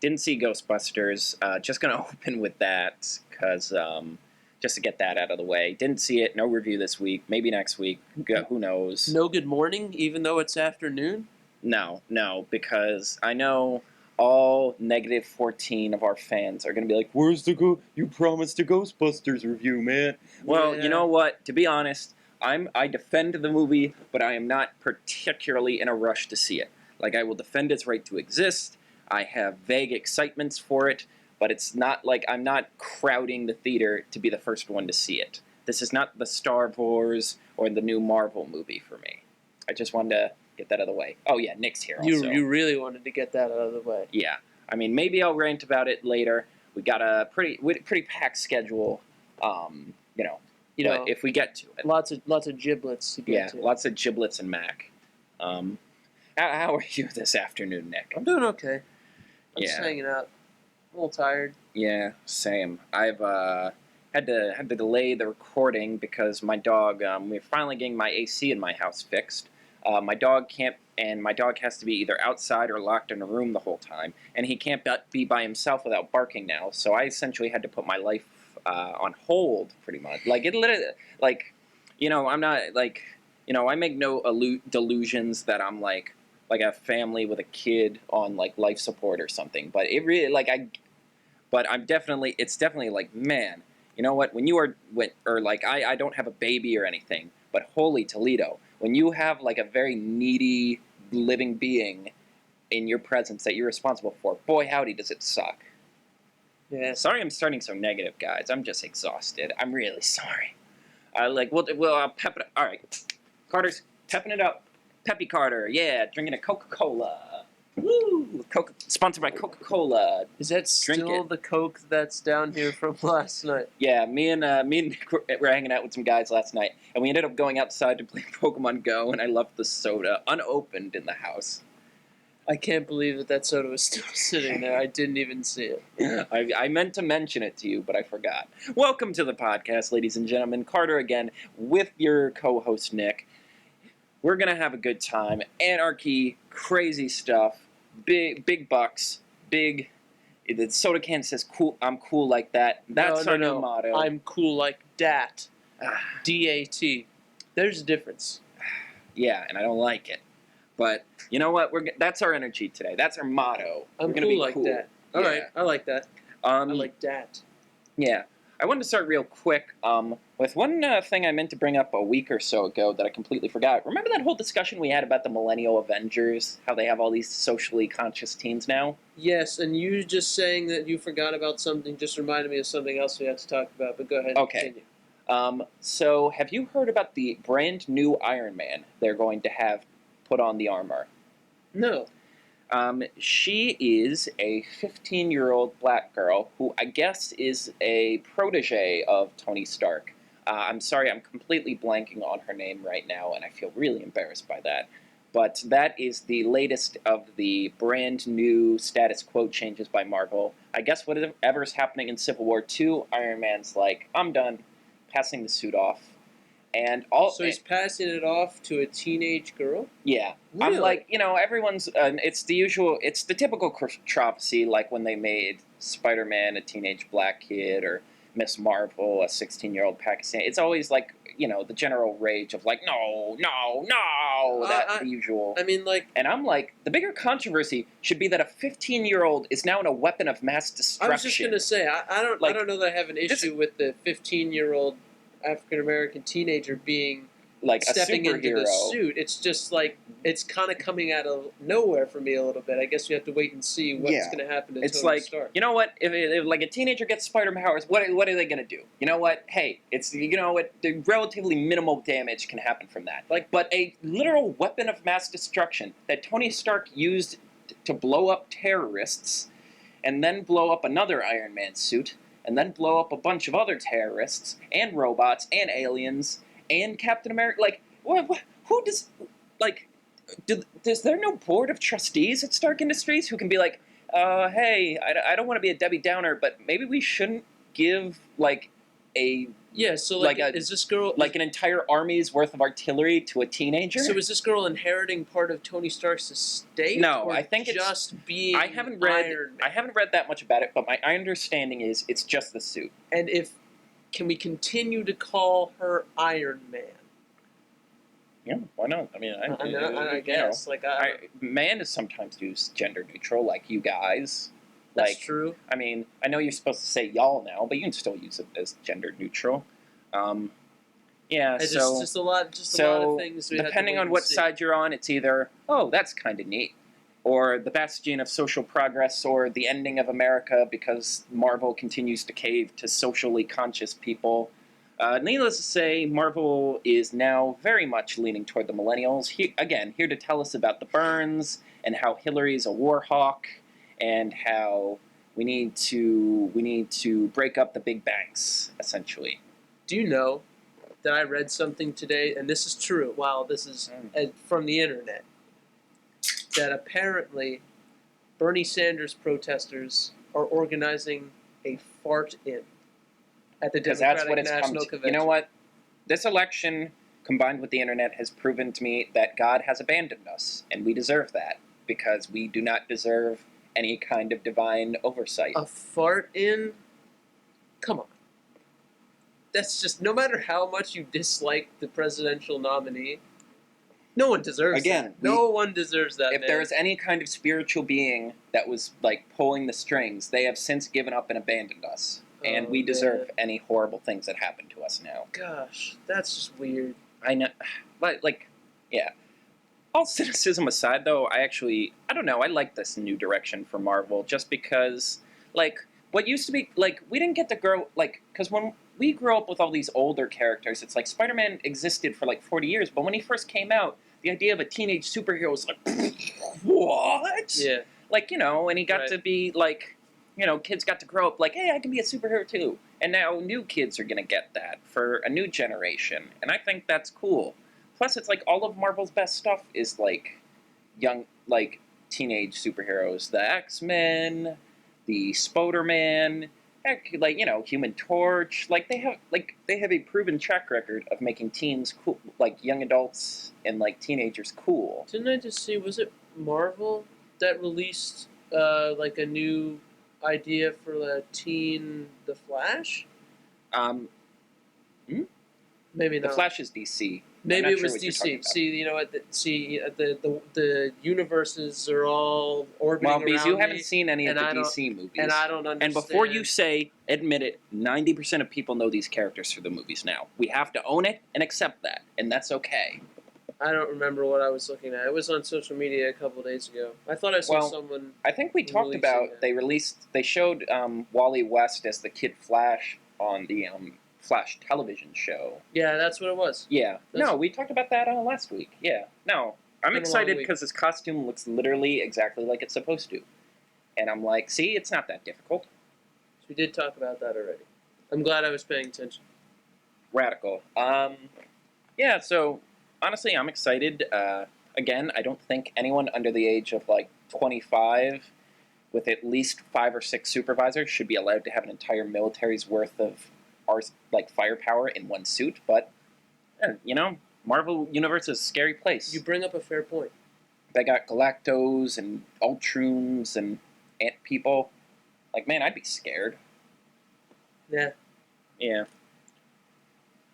Didn't see Ghostbusters. Just gonna open with that because just to get that out of the way. Didn't see it. No review this week. Maybe next week. Who knows? No good morning, even though it's afternoon? No, because I know all negative 14 of our fans are going to be like, "Where's the You promised a Ghostbusters review, man." Well, Yeah. you know what? To be honest, I defend the movie, but I am not particularly in a rush to see it. Like, I will defend its right to exist. I have vague excitements for it, but it's not like I'm not crowding the theater to be the first one to see it. This is not the Star Wars or the new Marvel movie for me. I just wanted to get that out of the way. Oh yeah, Nick's here also. You really wanted to get that out of the way. Yeah, I mean, maybe I'll rant about it later. We got a pretty packed schedule. You know, if we get to it. Lots of giblets to get to. Yeah, lots of giblets and mac. How are you this afternoon, Nick? I'm doing okay. I'm just Yeah. hanging out. I'm a little tired. Yeah, same. I've had to delay the recording because my dog. We're finally getting my AC in my house fixed. My dog can't, and my dog has to be either outside or locked in a room the whole time, and he can't be by himself without barking now. So I essentially had to put my life on hold, pretty much. Like it literally, like, I'm not like, I make no delusions that I'm like a family with a kid on like life support or something. But it really but it's definitely like, man, you know what? When you are I don't have a baby or anything, but holy Toledo. When you have like a very needy living being in your presence that you're responsible for, boy howdy does it suck. Yeah. Sorry I'm starting so negative, guys. I'm just exhausted. I'm really sorry. We'll pep it up. All right. Carter's pepping it up. Peppy Carter, yeah, drinking a Coca-Cola. Woo! Sponsored by Coca-Cola. Is that still the Coke that's down here from last night? Yeah, me and Nick were hanging out with some guys last night, and we ended up going outside to play Pokemon Go, and I left the soda unopened in the house. I can't believe that soda was still sitting there. I didn't even see it. I meant to mention it to you, but I forgot. Welcome to the podcast, ladies and gentlemen. Carter again with your co-host, Nick. We're going to have a good time. Anarchy, crazy stuff, big bucks, big... The soda can says, "Cool, I'm cool like that." That's our new motto. I'm cool like dat. D-A-T. There's a difference. Yeah, and I don't like it. But you know what? That's our energy today. That's our motto. I'm cool like that. All right, I like that. I like dat. Yeah. I wanted to start real quick with one thing I meant to bring up a week or so ago that I completely forgot. Remember that whole discussion we had about the Millennial Avengers? How they have all these socially conscious teens now? Yes, and you just saying that you forgot about something just reminded me of something else we have to talk about, but go ahead and continue. So have you heard about the brand new Iron Man they're going to have put on the armor? No. She is a 15-year-old black girl who I guess is a protege of Tony Stark. I'm sorry, I'm completely blanking on her name right now, and I feel really embarrassed by that. But that is the latest of the brand new status quo changes by Marvel. I guess whatever's happening in Civil War II, Iron Man's like, I'm done, passing the suit off. So he's passing it off to a teenage girl? Yeah. Really? I'm like, everyone's, it's the typical controversy, like when they made Spider-Man a teenage black kid, or Miss Marvel a 16-year-old Pakistani. It's always like, the general rage of like, no, the usual. I mean, like... And I'm like, the bigger controversy should be that a 15-year-old is now in a weapon of mass destruction. I was just going to say, I don't know that I have an issue with the 15-year-old African-American teenager being like stepping a superhero into the suit. It's just like, it's kind of coming out of nowhere for me a little bit. I guess we have to wait and see what's going to happen to Tony Stark. You know what? If like a teenager gets Spider powers, what are they going to do? You know what? Hey, the relatively minimal damage can happen from that. But a literal weapon of mass destruction that Tony Stark used to blow up terrorists, and then blow up another Iron Man suit, and then blow up a bunch of other terrorists, and robots, and aliens, and Captain America. Like, who does, like, is there no board of trustees at Stark Industries who can be like, hey, I don't want to be a Debbie Downer, but maybe we shouldn't give, like, a So is this girl like an entire army's worth of artillery to a teenager? So is this girl inheriting part of Tony Stark's estate? No, or I think just it's being. I haven't read Iron Man? I haven't read that much about it, but my understanding is it's just the suit. And can we continue to call her Iron Man? Yeah, why not? I mean, I guess man is sometimes used gender neutral, like you guys. That's true. I mean, I know you're supposed to say y'all now, but you can still use it as gender neutral. Yeah, it's so just a lot of things. Depending on what side you're on, it's either that's kind of neat, or the bastion of social progress, or the ending of America because Marvel continues to cave to socially conscious people. Needless to say, Marvel is now very much leaning toward the millennials. Here to tell us about the burns and how Hillary's a war hawk, and how we need to break up the big banks, essentially. Do you know that I read something today, and this is true? Wow, this is from the internet. That apparently Bernie Sanders protesters are organizing a fart-in at the Democratic National Convention. You know what? This election, combined with the internet, has proven to me that God has abandoned us, and we deserve that, because we do not deserve any kind of divine oversight. A fart-in? Come on. That's just, no matter how much you dislike the presidential nominee, no one deserves that. No one deserves that, If there is any kind of spiritual being that was, pulling the strings, they have since given up and abandoned us. And we deserve any horrible things that happen to us now. Gosh, that's just weird. I know. But, yeah. All cynicism aside, though, I don't know, I like this new direction for Marvel, just because, what used to be, we didn't get to grow, because when we grew up with all these older characters, it's like Spider-Man existed for, 40 years, but when he first came out, the idea of a teenage superhero was like, what? Yeah. And he got to be, kids got to grow up hey, I can be a superhero too. And now new kids are going to get that for a new generation. And I think that's cool. Plus, it's all of Marvel's best stuff is young, teenage superheroes. The X-Men, the Spoderman, heck, Human Torch. They have a proven track record of making teens cool, young adults and teenagers cool. Didn't I just see, was it Marvel that released a new idea for the Flash? Maybe not. The Flash is DC. Maybe it was DC. See, the universes are all orbiting around because you haven't seen any of the DC movies. And I don't understand. And before you admit it, 90% of people know these characters through the movies now. We have to own it and accept that, and that's okay. I don't remember what I was looking at. It was on social media a couple days ago. I thought I saw someone. I think we talked about they showed Wally West as the Kid Flash on the Flash television show. Yeah, that's what it was. Yeah. We talked about that last week. Yeah. No, I'm excited because his costume looks literally exactly like it's supposed to. And I'm like, see, it's not that difficult. So we did talk about that already. I'm glad I was paying attention. Radical. Yeah, so honestly, I'm excited. Again, I don't think anyone under the age of 25 with at least 5 or 6 supervisors should be allowed to have an entire military's worth of firepower in one suit. But Marvel Universe is a scary place. You bring up a fair point. They got Galactos and Ultrooms and Ant people. Man, I'd be scared. Yeah. Yeah.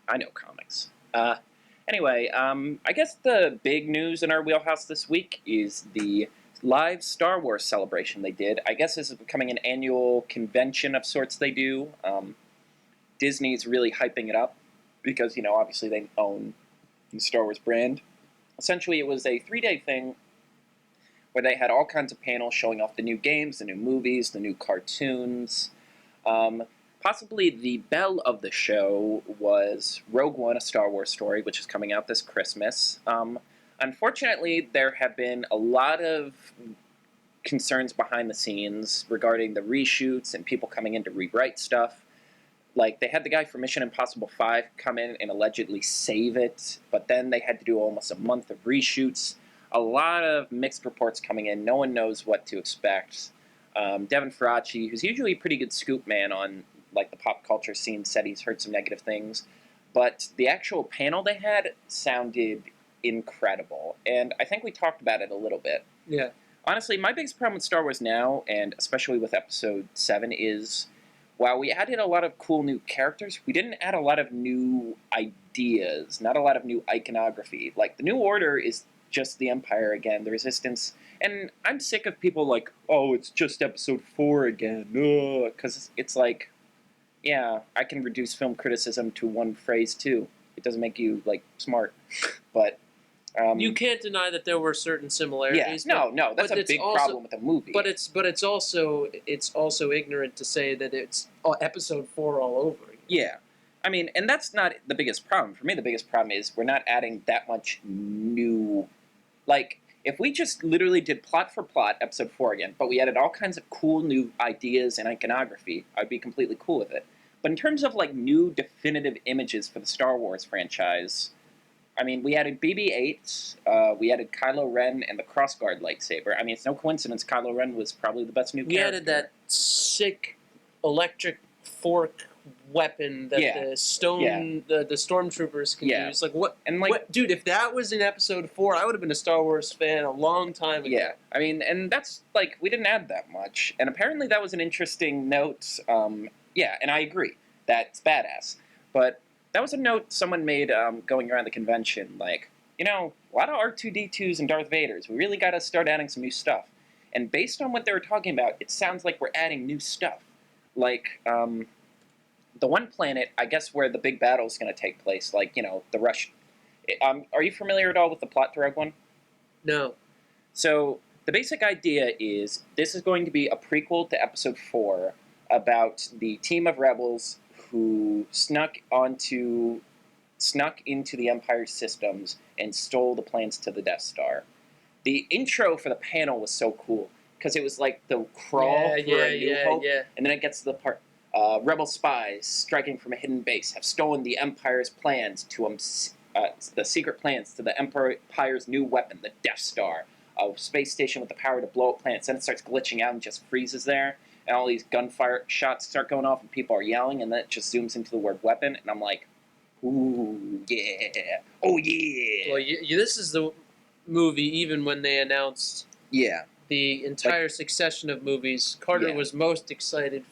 I know comics. Anyway, I guess the big news in our wheelhouse this week is the live Star Wars celebration they did. I guess this is becoming an annual convention of sorts they do. Disney's really hyping it up because, obviously they own the Star Wars brand. Essentially, it was a 3-day thing where they had all kinds of panels showing off the new games, the new movies, the new cartoons. Possibly the belle of the show was Rogue One, A Star Wars Story, which is coming out this Christmas. Unfortunately, there have been a lot of concerns behind the scenes regarding the reshoots and people coming in to rewrite stuff. They had the guy from Mission Impossible 5 come in and allegedly save it, but then they had to do almost a month of reshoots. A lot of mixed reports coming in. No one knows what to expect. Devin Faraci, who's usually a pretty good scoop man on like the pop culture scene said he's heard some negative things, but the actual panel they had sounded incredible, and I think we talked about it a little bit. Yeah. Honestly, my biggest problem with Star Wars now, and especially with Episode 7, is while we added a lot of cool new characters, we didn't add a lot of new ideas, not a lot of new iconography. Like, the New Order is just the Empire again, the Resistance, and I'm sick of people like, oh, it's just Episode 4 again, because it's like, yeah, I can reduce film criticism to one phrase, too. It doesn't make you, like, smart, but... you can't deny that there were certain similarities. Yeah, no, that's a big problem with the movie. But it's also ignorant to say that it's Episode 4 all over again. Yeah, I mean, and that's not the biggest problem. For me, the biggest problem is we're not adding that much new. Like, if we just literally did plot for plot Episode 4 again, but we added all kinds of cool new ideas and iconography, I'd be completely cool with it. But in terms of like new definitive images for the Star Wars franchise. I mean, we added BB-8, we added Kylo Ren and the Crossguard lightsaber. I mean, it's no coincidence Kylo Ren was probably the best new character. We added that sick electric fork weapon that the stormtroopers can use. Like what? And like, dude, if that was in Episode 4, I would have been a Star Wars fan a long time ago. Yeah, I mean, and that's like we didn't add that much, and apparently that was an interesting note. Yeah, and I agree, that's badass, but. That was a note someone made going around the convention, like, you know, a lot of R2-D2s and Darth Vaders. We really got to start adding some new stuff. And based on what they were talking about, it sounds like we're adding new stuff. Like, the one planet, I guess, where the big battle is going to take place, like, you know, the Rush. Are you familiar at all with the plot to Rogue One? No. So, the basic idea is this is going to be a prequel to Episode 4 about the team of rebels who snuck into the Empire's systems and stole the plans to the Death Star. The intro for the panel was so cool, because it was like the crawl for A New Hope, and then it gets to the part, rebel spies striking from a hidden base have stolen the Empire's plans to the secret plans to the Empire's new weapon, the Death Star, a space station with the power to blow up planets. Then it starts glitching out and just freezes there. And all these gunfire shots start going off, and people are yelling, and then it just zooms into the word weapon, and I'm like, ooh, yeah, oh yeah. Well, this is the movie, even when they announced the entire succession of movies, Carter was most excited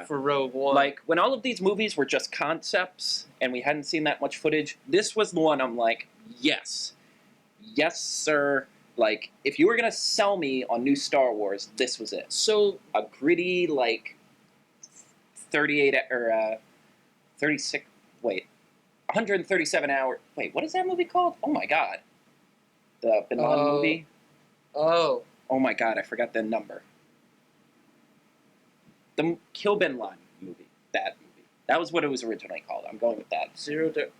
for Rogue One. Like, when all of these movies were just concepts, and we hadn't seen that much footage, this was the one I'm like, yes, sir. Like, if you were going to sell me on new Star Wars, this was it. So, a gritty, like, 137 hour, wait, what is that movie called? Oh my god. The Bin Laden movie? Oh my god, I forgot the number. The Kill Bin Laden movie. That movie. That was what it was originally called. I'm going with that. Zero Dark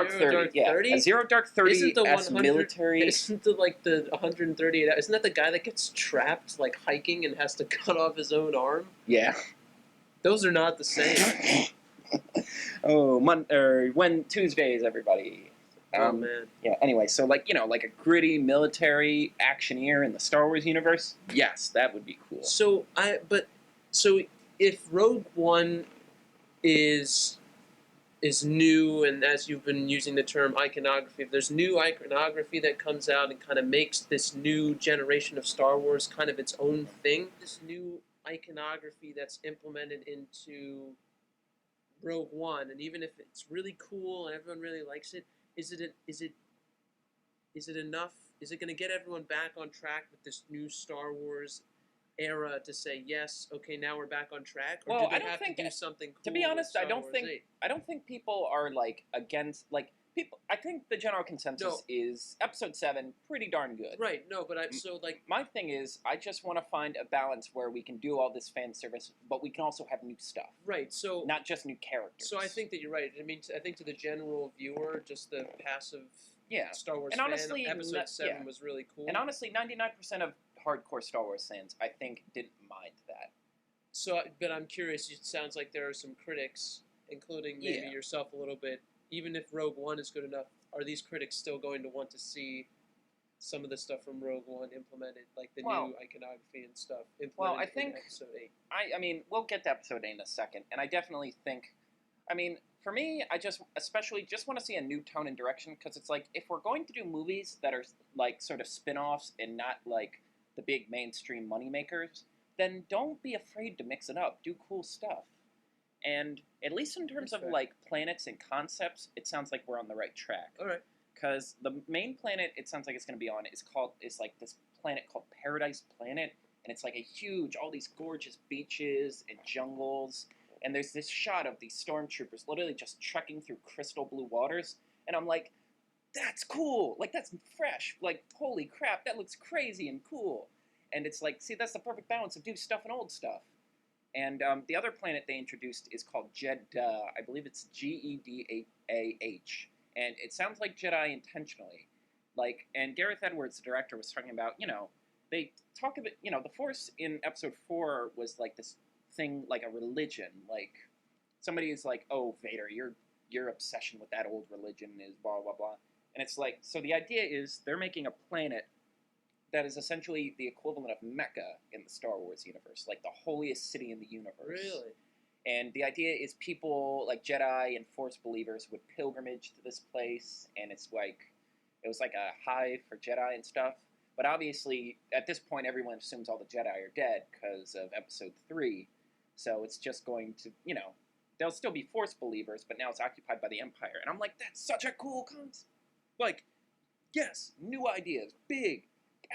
30. Yeah. A Zero Dark 30 as military. Isn't the 138? Isn't that the guy that gets trapped like hiking and has to cut off his own arm? Yeah. Those are not the same. When Tuesdays, everybody. Oh man. Yeah. Anyway, so like a gritty military actioneer in the Star Wars universe. Yes, that would be cool. So if Rogue One is new, and as you've been using the term iconography, if there's new iconography that comes out and kind of makes this new generation of Star Wars kind of its own thing, this new iconography that's implemented into Rogue One, and even if it's really cool and everyone really likes it, is it enough? Is it going to get everyone back on track with this new Star Wars era to say yes, okay, now we're back on track? Or do they have to do something cool? To be honest, I don't VIII? think people are like against people. I think the general consensus is Episode 7 pretty darn good. Right. No, but my thing is I just want to find a balance where we can do all this fan service, but we can also have new stuff. Right. So not just new characters. So I think that you're right. I mean, I think to the general viewer, just the passive Star Wars fan, Episode 7 was really cool. And honestly, 99% of hardcore Star Wars fans, I think, didn't mind that. So, but I'm curious. It sounds like there are some critics, including maybe yourself a little bit. Even if Rogue One is good enough, are these critics still going to want to see some of the stuff from Rogue One implemented, like the Well- new iconography and stuff implemented Well, I in think- Episode 8. I mean, we'll get to episode 8 in a second, and I definitely think, I mean, for me, I especially just want to see a new tone and direction, because it's like, if we're going to do movies that are, like, sort of spin-offs and not, like, the big mainstream moneymakers, then don't be afraid to mix it up. Do cool stuff. And at least in terms That's of, fair. like, planets and concepts, it sounds like we're on the right track. All right. Because the main planet it sounds like it's going to be on is like this planet called Paradise Planet, and it's like a huge, all these gorgeous beaches and jungles, and there's this shot of these stormtroopers literally just trekking through crystal blue waters, and I'm like, that's cool, like that's fresh, like holy crap, that looks crazy and cool, and it's like, see, that's the perfect balance of new stuff and old stuff. And the other planet they introduced is called Jeddah. I believe it's Gedaah. And it sounds like Jedi intentionally. Like, and Gareth Edwards, the director, was talking about, they talk about, the Force in episode 4 was like this thing, like a religion. Like, somebody is like, oh, Vader, your obsession with that old religion is blah, blah, blah. And it's like, so the idea is they're making a planet that is essentially the equivalent of Mecca in the Star Wars universe, like the holiest city in the universe. Really? And the idea is people, like Jedi and Force believers, would pilgrimage to this place, and it was like a hive for Jedi and stuff. But obviously, at this point, everyone assumes all the Jedi are dead because of Episode 3. So it's just going to, they'll still be Force believers, but now it's occupied by the Empire. And I'm like, that's such a cool concept. Like, yes, new ideas, big,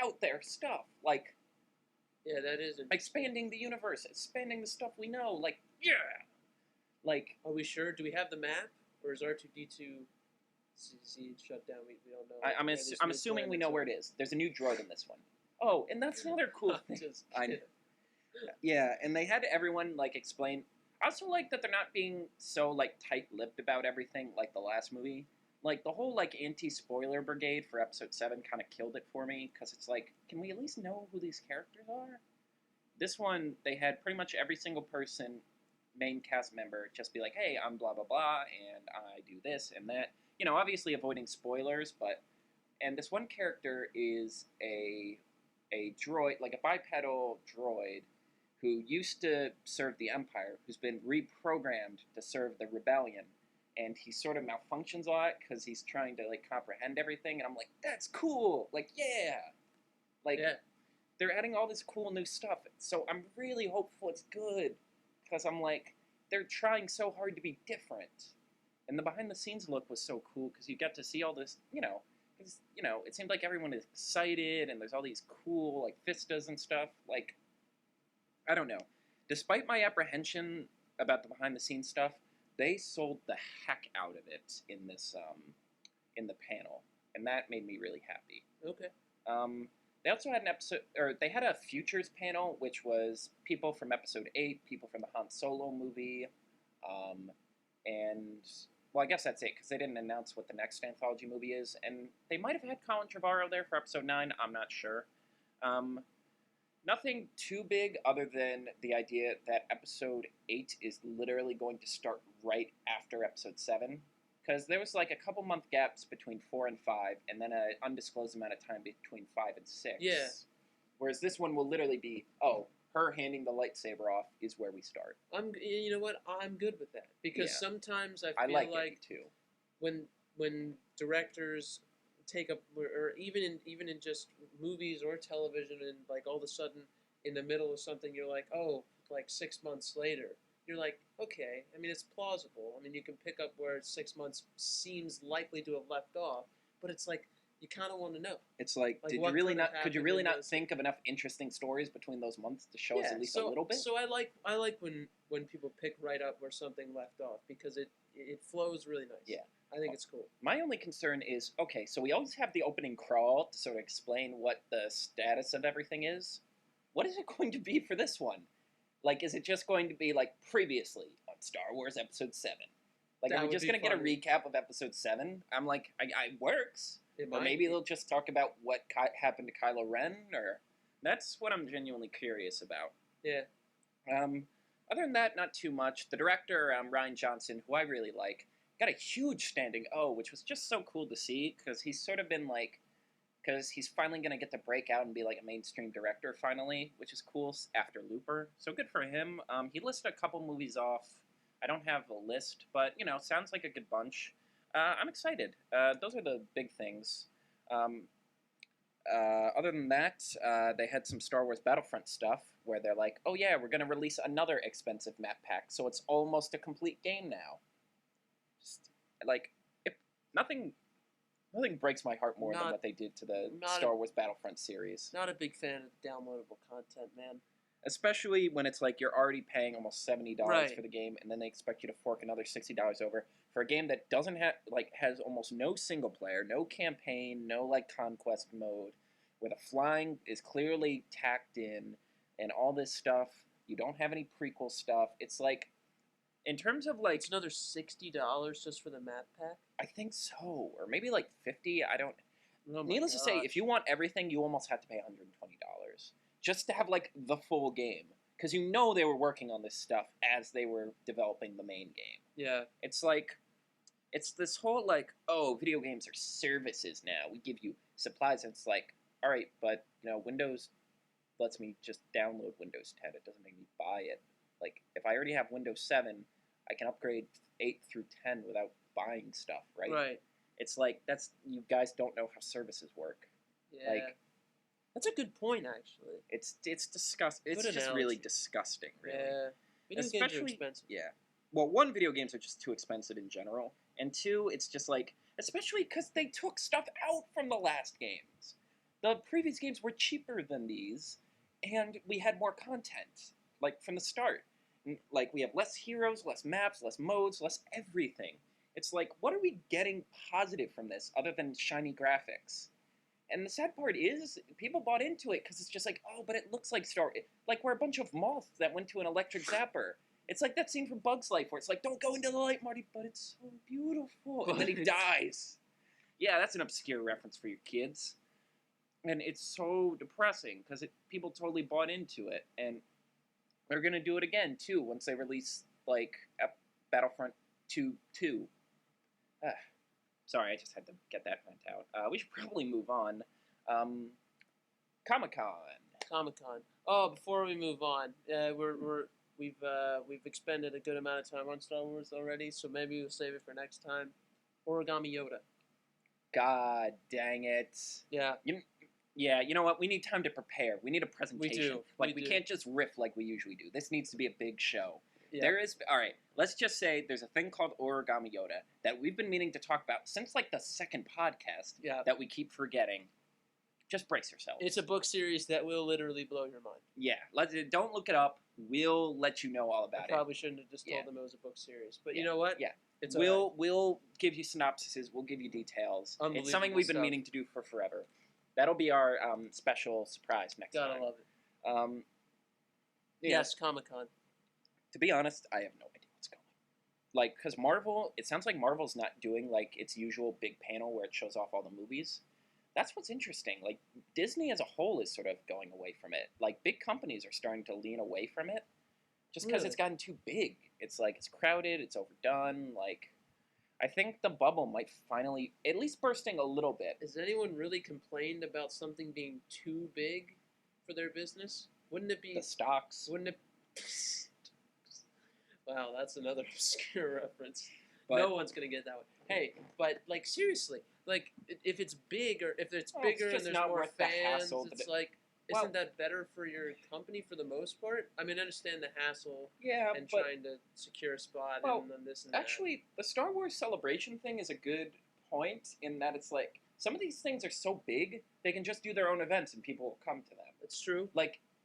out there stuff. Like, Yeah, that is interesting. expanding the universe, expanding the stuff we know. Like, yeah! Like, Are we sure? Do we have the map? Or is R2-D2 shut down? We don't know. I'm assuming we know where it is. There's a new droid in this one. Oh, and that's another cool thing. Just I know. kidding. Yeah, and they had everyone, like, explain. I also like that they're not being so, like, tight-lipped about everything like the last movie. Like, the whole, like, anti-spoiler brigade for Episode 7 kind of killed it for me, because it's like, can we at least know who these characters are? This one, they had pretty much every single person, main cast member, just be like, hey, I'm blah, blah, blah, and I do this and that. Obviously avoiding spoilers, but... And this one character is a droid, like a bipedal droid, who used to serve the Empire, who's been reprogrammed to serve the Rebellion. And he sort of malfunctions a lot because he's trying to, like, comprehend everything. And I'm like, that's cool! Like, yeah! Like, Yeah. they're adding all this cool new stuff. So I'm really hopeful it's good. Because I'm like, they're trying so hard to be different. And the behind-the-scenes look was so cool because you got to see all this, because, it seemed like everyone is excited and there's all these cool, like, vistas and stuff. Like, I don't know. Despite my apprehension about the behind-the-scenes stuff, they sold the heck out of it in this, in the panel. And that made me really happy. Okay. They also had they had a futures panel, which was people from Episode 8, people from the Han Solo movie, and, well, I guess that's it, because they didn't announce what the next anthology movie is, and they might have had Colin Trevorrow there for Episode 9, I'm not sure. Nothing too big other than the idea that Episode 8 is literally going to start right after Episode 7, because there was like a couple month gaps between 4 and 5, and then an undisclosed amount of time between 5 and 6. Yeah. Whereas this one will literally be, her handing the lightsaber off is where we start. You know what? I'm good with that because Yeah. sometimes I I feel like like it too. when directors take up, or even in just movies or television, and like all of a sudden in the middle of something you're like, oh, like 6 months later, you're like, okay. I mean, it's plausible. I mean, you can pick up where 6 months seems likely to have left off, but it's like you kind of want to know. It's like, Like, did you what really could not? have Could you happened really in not those- think of enough interesting stories between those months to show us at least a little bit? So I like when people pick right up where something left off because it flows really nice. Yeah. I think it's cool. My only concern is, okay, so we always have the opening crawl to sort of explain what the status of everything is. What is it going to be for this one? Like, is it just going to be like previously on Star Wars Episode 7? Like, That are we would just be going to get a funny. recap of Episode 7? I'm like, it works. It Or might maybe be. they'll just talk about what happened to Kylo Ren, or... That's what I'm genuinely curious about. Yeah. Other than that, not too much. The director, Ryan Johnson, who I really like, got a huge standing O, which was just so cool to see, because he's sort of been, like, because he's finally gonna get to break out and be like a mainstream director finally, which is cool after Looper. So good for him. He listed a couple movies off. I don't have a list, but sounds like a good bunch. I'm excited. Those are the big things. Um, Other than that, they had some Star Wars Battlefront stuff where they're like, "Oh yeah, we're gonna release another expensive map pack, so it's almost a complete game now." Just like, if nothing, nothing breaks my heart more than Not what they did to the not Star a, Wars Battlefront series. not a big fan of downloadable content, man. Especially when it's like you're already paying almost $70 Right. for the game, and then they expect you to fork another $60 over for a game that doesn't have has almost no single player, no campaign, no conquest mode, where the flying is clearly tacked in, and all this stuff. You don't have any prequel stuff. It's like, in terms of It's another $60 just for the map pack. I think so, or maybe 50. I don't. Oh my Needless to say, gosh. if you want everything, you almost have to pay $120 just to have the full game, because they were working on this stuff as they were developing the main game. Yeah. It's it's this whole oh, video games are services now. We give you supplies, and it's like, all right, but Windows lets me just download Windows 10. It doesn't make me buy it. If I already have Windows 7, I can upgrade 8 through 10 without buying stuff, right? Right. It's that's, you guys don't know how services work. Yeah. That's a good point, actually. It's disgust. It's Good just analogy. really disgusting, really. Yeah. Video games are Especially, expensive. yeah. Well, one, video games are just too expensive in general, and two, it's just especially because they took stuff out from the last games. The previous games were cheaper than these, and we had more content, from the start. We have less heroes, less maps, less modes, less everything. It's what are we getting positive from this other than shiny graphics? And the sad part is, people bought into it because it's just oh, but it looks like Star. We're a bunch of moths that went to an electric zapper. It's like that scene from Bug's Life where it's don't go into the light, Marty, but it's so beautiful. And then he dies. Yeah, that's an obscure reference for your kids. And it's so depressing because people totally bought into it. And they're going to do it again, too, once they release, Battlefront 2. Sorry, I just had to get that rant out. We should probably move on. Comic-Con. Comic-Con. Oh, before we move on, we've expended a good amount of time on Star Wars already, so maybe we'll save it for next time. Origami Yoda. God dang it. Yeah. Yeah, you know what? We need time to prepare. We need a presentation. We We do. can't just riff like we usually do. This needs to be a big show. Yeah. There is, all right, let's just say there's a thing called Origami Yoda that we've been meaning to talk about since the second podcast Yeah. that we keep forgetting. Just brace yourselves. It's a book series that will literally blow your mind. Yeah, don't look it up. We'll let you know all about I it. probably shouldn't have just told Yeah. them it was a book series. But Yeah. you know what? Yeah. It's We'll give you synopsises. We'll give you details. It's something Unbelievable we've been stuff. meaning to do for forever. That'll be our special surprise next Gotta time. love it. Yeah. Yes, Comic-Con. To be honest, I have no idea what's going. Because Marvel, it sounds like Marvel's not doing its usual big panel where it shows off all the movies. That's what's interesting. Disney as a whole is sort of going away from it. Big companies are starting to lean away from it, just because Really? it's gotten too big. It's it's crowded. It's overdone. I think the bubble might finally, at least bursting a little bit. Has anyone really complained about something being too big for their business? Wouldn't it be? The stocks. Wouldn't it? Wow, that's another obscure reference. But, No one's gonna get that one. Hey, but seriously, if it's big or if it's Well, it's bigger just and there's not more worth the fans, hassle to it's well- isn't that better for your company for the most part? I mean, I understand the hassle yeah, and but trying to secure a spot Well, and then this and that. actually, the Star Wars Celebration thing is a good point in that it's some of these things are so big they can just do their own events and people will come to them. It's true.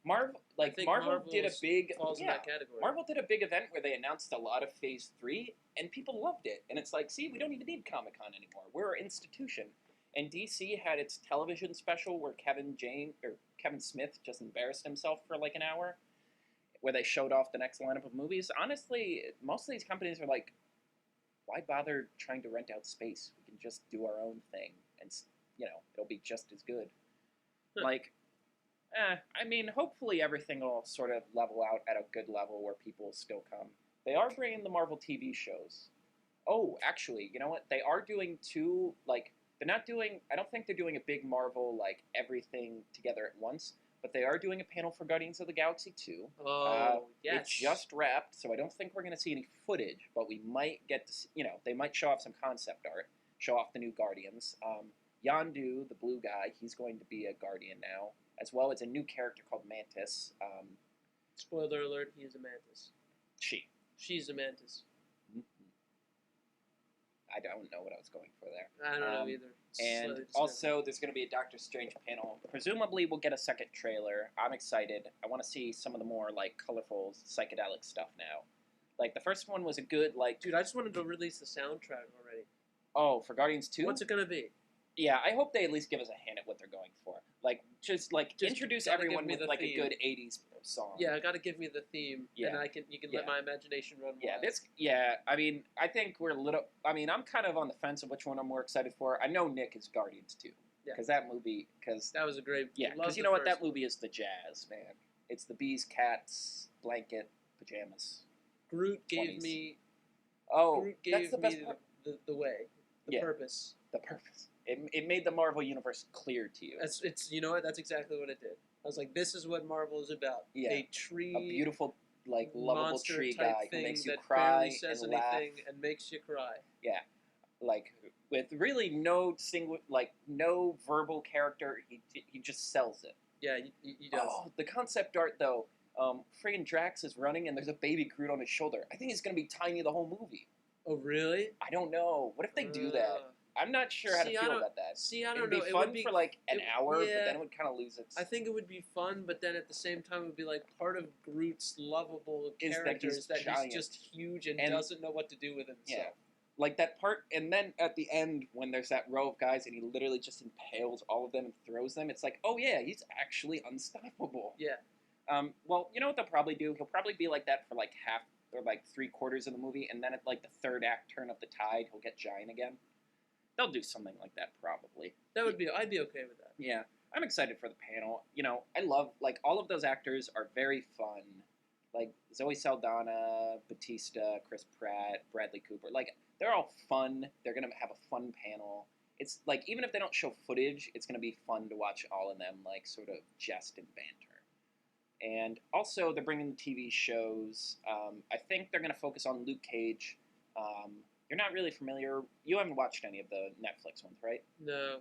Marvel, I think Marvel did a Marvel's big falls in yeah. that category. Marvel did a big event where they announced a lot of Phase 3, and people loved it. And it's see, we don't even need Comic-Con anymore. We're an institution. And DC had its television special where Kevin Smith just embarrassed himself for an hour, where they showed off the next lineup of movies. Honestly, most of these companies are why bother trying to rent out space? We can just do our own thing, and it'll be just as good. Huh. I mean, hopefully everything will sort of level out at a good level where people will still come. They are bringing the Marvel TV shows. Oh, actually, you know what? They are doing two they're not doing. I don't think they're doing a big Marvel like everything together at once. But they are doing a panel for Guardians of the Galaxy 2. Oh, yes. It just wrapped, so I don't think we're going to see any footage, but we might get to see, they might show off some concept art, show off the new Guardians. Yondu, the blue guy, he's going to be a Guardian now, as well as a new character called Mantis. Spoiler alert, he is a mantis. She. She's a mantis. I don't know what I was going for there. I don't know either. And also, there's going to be a Doctor Strange panel. Presumably, we'll get a second trailer. I'm excited. I want to see some of the more like colorful psychedelic stuff now. Like the first one was a good like. Dude, I just wanted to release the soundtrack already. Oh, for Guardians 2? What's it gonna be? Yeah, I hope they at least give us a hint at what they're going for. Like, just introduce everyone with like a good '80s song. Yeah, gotta give me the theme, and you can let my imagination run wild. I mean, I think we're a little. I mean, I'm kind of on the fence of which one I'm more excited for. I know Nick is Guardians 2 because that movie. Because that was a great. Yeah, because you know what? That movie is the jazz, man. It's the bees, cats, blanket, pajamas. Groot gave 20s. me. Oh, Groot gave that's the best me part. the way, the purpose. The purpose. It made the Marvel universe clear to you. You know what? That's exactly what it did. I was like, this is what Marvel is about. Yeah. A tree. A beautiful, like, lovable tree guy who makes you that cry barely says and anything laugh. and makes you cry. Yeah. Like, with really no no verbal character, he just sells it. Yeah, he does. Oh, the concept art, though. Friggin' Drax is running and there's a baby Groot on his shoulder. I think he's going to be tiny the whole movie. Oh, really? I don't know. What if they do that? I'm not sure how to feel about that. See, I don't know. It'd be fun for like an hour, but then it would kind of lose its. I think it would be fun, but then at the same time, it would be like part of Groot's lovable character is that he's just huge and doesn't know what to do with himself. Yeah, like that part, and then at the end when there's that row of guys and he literally just impales all of them and throws them. It's like, oh yeah, he's actually unstoppable. Yeah. Well, you know what they'll probably do? He'll probably be like that for like half or like 3/4 of the movie, and then at like the third act turn of the tide, he'll get giant again. They'll do something like that probably. I'd be okay with that. Yeah, I'm excited for the panel. I love like all of those actors are very fun. Like Zoe Saldana, Batista, Chris Pratt, Bradley Cooper. Like they're all fun. They're gonna have a fun panel. It's like even if they don't show footage, it's gonna be fun to watch all of them like sort of jest and banter. And also they're bringing the TV shows. I think they're gonna focus on Luke Cage. You're not really familiar. You haven't watched any of the Netflix ones, right? No.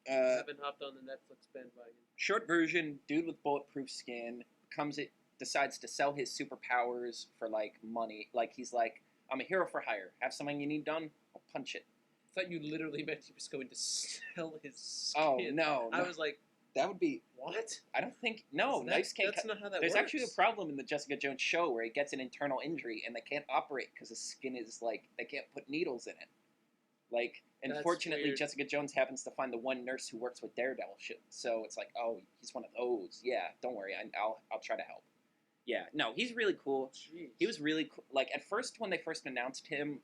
I haven't hopped on the Netflix bandwagon. Short version: dude with bulletproof skin decides to sell his superpowers for like money. Like he's like, I'm a hero for hire. Have something you need done? I'll punch it. I thought you literally meant he was going to sell his skin. Oh no! I was like, that would be what? I don't think knives can't. That's not how that There's works. actually a problem in the Jessica Jones show where he gets an internal injury and they can't operate because his skin is like they can't put needles in it. Like, unfortunately, weird. Jessica Jones happens to find the one nurse who works with Daredevil. So it's like, oh, he's one of those. Yeah, don't worry, I'll try to help. Yeah, no, he's really cool. Jeez. He was really cool. Like at first when they first announced him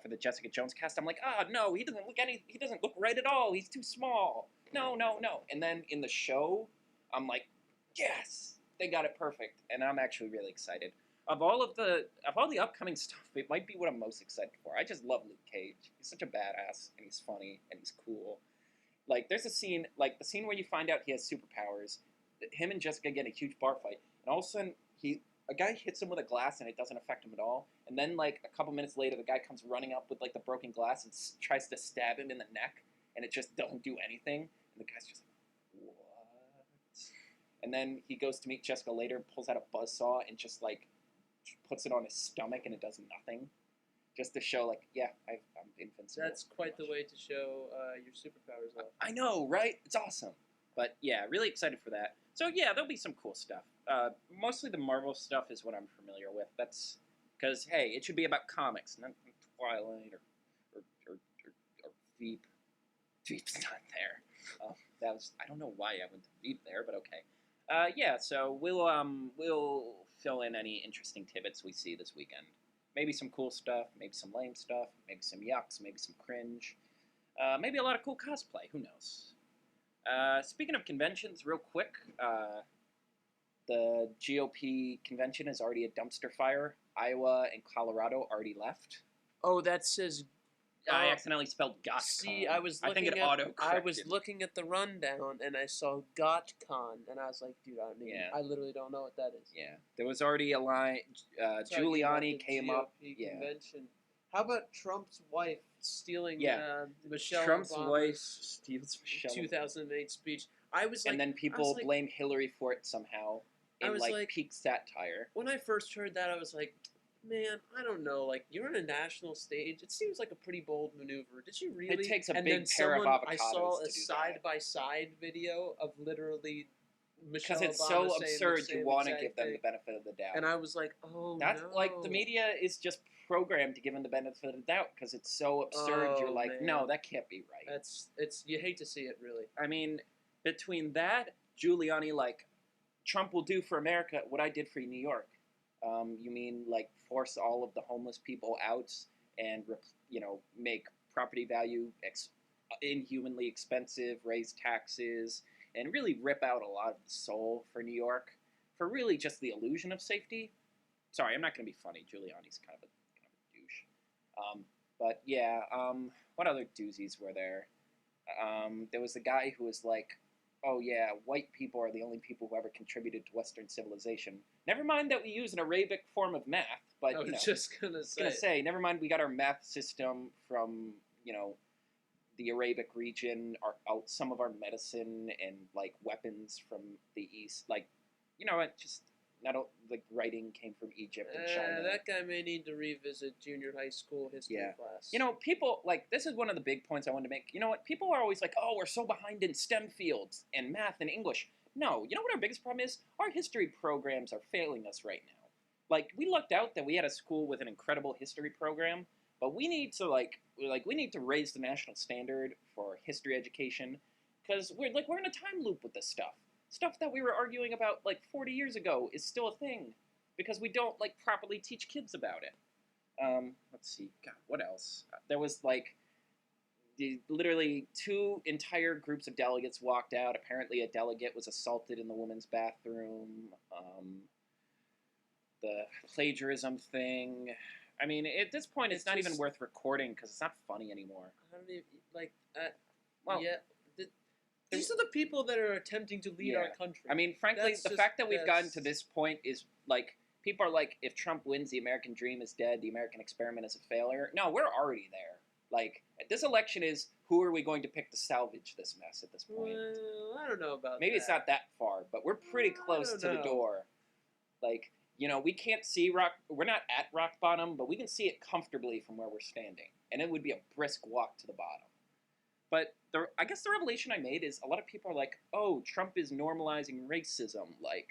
for the Jessica Jones cast, I'm like, no, he doesn't look right at all. He's too small. No. And then in the show, I'm like, yes, they got it perfect, and I'm actually really excited. Of all the upcoming stuff, it might be what I'm most excited for. I just love Luke Cage. He's such a badass, and he's funny, and he's cool. Like there's a scene, like the scene where you find out he has superpowers. Him and Jessica get a huge bar fight, and all of a sudden a guy hits him with a glass and it doesn't affect him at all. And then like a couple minutes later, the guy comes running up with like the broken glass and tries to stab him in the neck, and it just doesn't do anything. And the guy's just like, what? And then he goes to meet Jessica later, pulls out a buzzsaw, and just like puts it on his stomach, and it does nothing. Just to show, like, yeah, I'm invincible. That's quite the way to show your superpowers off. I know, right? It's awesome. But yeah, really excited for that. So yeah, there'll be some cool stuff. Mostly the Marvel stuff is what I'm familiar with. That's because hey, it should be about comics, not Twilight or Veep. Veep's not there. I don't know why I went to Veep there, but okay. Yeah, so we'll fill in any interesting tidbits we see this weekend. Maybe some cool stuff, maybe some lame stuff, maybe some yucks, maybe some cringe, maybe a lot of cool cosplay. Who knows? Speaking of conventions, real quick, the GOP convention is already a dumpster fire. Iowa and Colorado already left. Oh, that says I accidentally spelled GotCon. See, I was I think it looking at auto-corrected. I was looking at the rundown and I saw GotCon and I was like, dude, I literally don't know what that is. Yeah, there was already a line. Talking about Giuliani the came up. GOP Yeah, convention. How about Trump's wife stealing Michelle Trump's Obama's wife steals Michelle 2008 speech? I was like, and then people blame Hillary for it somehow in like peak satire. When I first heard that, I was like, man, I don't know. Like, you're on a national stage. It seems like a pretty bold maneuver. Did you really? It takes a and big then pair of avocados I saw to a do side-by-side video of literally Michelle because it's Obama so saying absurd. the same You want to exact give them thing. the benefit of the doubt. And I was like, oh, that's no. like the media is just programmed to give them the benefit of the doubt because it's so absurd. You're like, man. no, that can't be right. It's you hate to see it, really. I mean, between that, Giuliani, like, Trump will do for America what I did for New York. You mean like force all of the homeless people out and make property value inhumanly expensive, raise taxes, and really rip out a lot of the soul for New York for really just the illusion of safety. Sorry, I'm not going to be funny. Giuliani's kind of a douche. But yeah, what other doozies were there? There was the guy who was like, oh yeah, white people are the only people who ever contributed to Western civilization. Never mind that we use an Arabic form of math, but I was just gonna say, never mind we got our math system from the Arabic region, some of our medicine and like weapons from the East, like just not like writing came from Egypt and China. That guy may need to revisit junior high school history class. People, like, this is one of the big points I wanted to make. You know what? People are always like, oh, we're so behind in STEM fields and math and English. No, you know what our biggest problem is? Our history programs are failing us right now. Like, we lucked out that we had a school with an incredible history program, but we need to, we need to raise the national standard for history education, because we're in a time loop with this stuff. Stuff that we were arguing about like 40 years ago is still a thing because we don't like properly teach kids about it. Let's see. God, what else? There was like literally 2 entire groups of delegates walked out. Apparently a delegate was assaulted in the women's bathroom. The plagiarism thing. I mean, at this point, it's not even worth recording because it's not funny anymore. I don't even, yeah. These are the people that are attempting to lead our country. I mean, frankly, the fact that we've gotten to this point is, like, people are like, if Trump wins, the American dream is dead, the American experiment is a failure. No, we're already there. Like, this election is, who are we going to pick to salvage this mess at this point? Well, I don't know about that. Maybe it's not that far, but we're pretty close to the door. Like, we can't see we're not at rock bottom, but we can see it comfortably from where we're standing. And it would be a brisk walk to the bottom. But I guess the revelation I made is a lot of people are like, oh, Trump is normalizing racism. Like,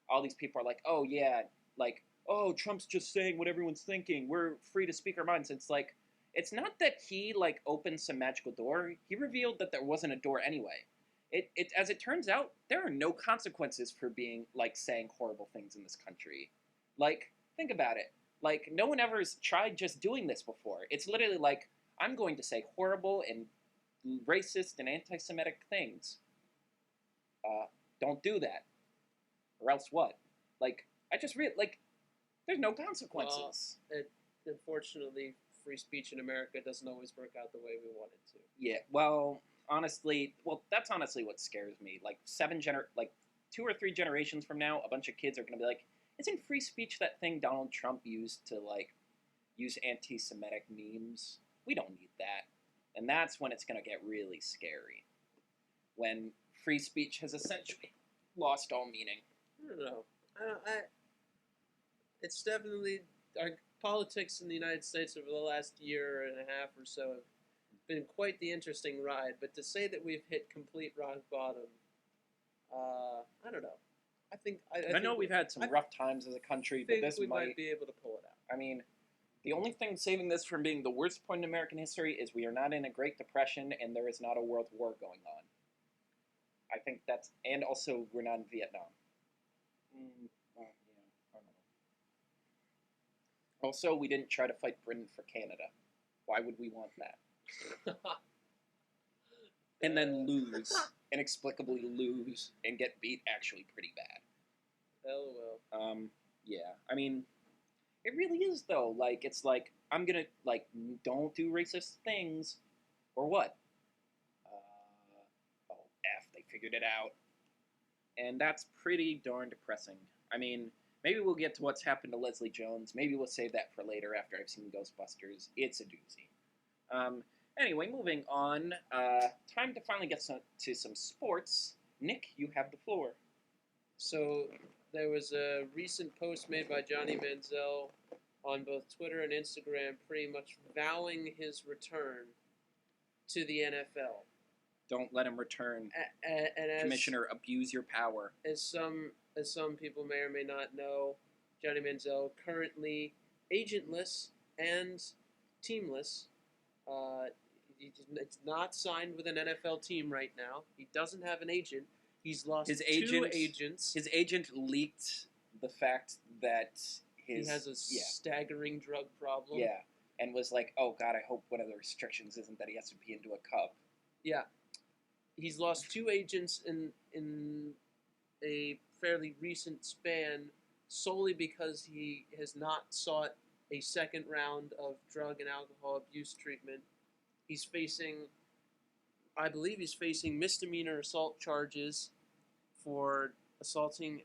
all these people are like, oh, yeah, like, oh, Trump's just saying what everyone's thinking. We're free to speak our minds. It's like, it's not that he, like, opened some magical door. He revealed that there wasn't a door anyway. As it turns out, there are no consequences for being, like, saying horrible things in this country. Like, think about it. Like, no one ever has tried just doing this before. It's literally like, I'm going to say horrible and racist and anti-Semitic things. Don't do that. Or else what? Like, I just there's no consequences. Well, unfortunately, free speech in America doesn't always work out the way we want it to. Yeah, well, that's honestly what scares me. Like, 2 or 3 generations from now, a bunch of kids are going to be like, isn't free speech that thing Donald Trump used to, like, use anti-Semitic memes? We don't need that. And that's when it's going to get really scary. When free speech has essentially lost all meaning. I don't know. It's definitely... Our politics in the United States over the last year and a half or so have been quite the interesting ride. But to say that we've hit complete rock bottom, I don't know. I know we've had some rough times as a country, but this might be able to pull it out. I mean... The only thing saving this from being the worst point in American history is we are not in a Great Depression and there is not a world war going on. I think that's... And also, we're not in Vietnam. Well, yeah, I don't know. Also, we didn't try to fight Britain for Canada. Why would we want that? And then lose. Inexplicably lose and get beat actually pretty bad. LOL. Yeah. I mean... It really is though. Like it's like I'm gonna like don't do racist things, or what? Oh f, they figured it out, and that's pretty darn depressing. I mean, maybe we'll get to what's happened to Leslie Jones. Maybe we'll save that for later after I've seen Ghostbusters. It's a doozy. Um, anyway, moving on. Time to finally get to some sports. Nick, you have the floor. So there was a recent post made by Johnny Manziel on both Twitter and Instagram, pretty much vowing his return to the NFL. Don't let him return. And as, Commissioner, abuse your power. As some people may or may not know, Johnny Manziel currently agentless and teamless. It's not signed with an NFL team right now. He doesn't have an agent. He's lost two agents. His agent leaked the fact that he has a staggering drug problem. Yeah, and was like, "Oh God, I hope one of the restrictions isn't that he has to pee into a cup." Yeah, he's lost two agents in a fairly recent span, solely because he has not sought a second round of drug and alcohol abuse treatment. He's facing, I believe, misdemeanor assault charges for assaulting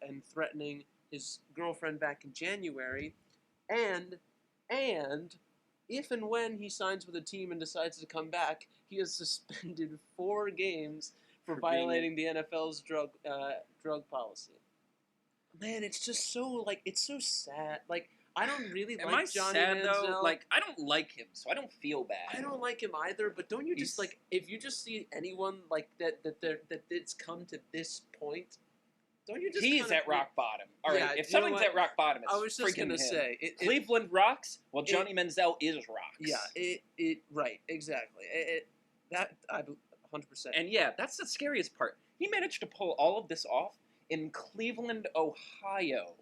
and threatening his girlfriend back in January, and if and when he signs with a team and decides to come back, he is suspended 4 games for violating the NFL's drug policy. Man, it's just so it's so sad. Like, I don't really Am like I Johnny sad Manziel. though? Like, I don't like him, so I don't feel bad. I don't like him either. But don't you just if you just see anyone like that it's come to this point, don't you just? He's at rock bottom. All right, if someone's at rock bottom, it's I was just gonna him. say Cleveland rocks. Well, Johnny Manziel is rocks. Yeah, right, exactly. That I 100%. And yeah, that's the scariest part. He managed to pull all of this off in Cleveland, Ohio.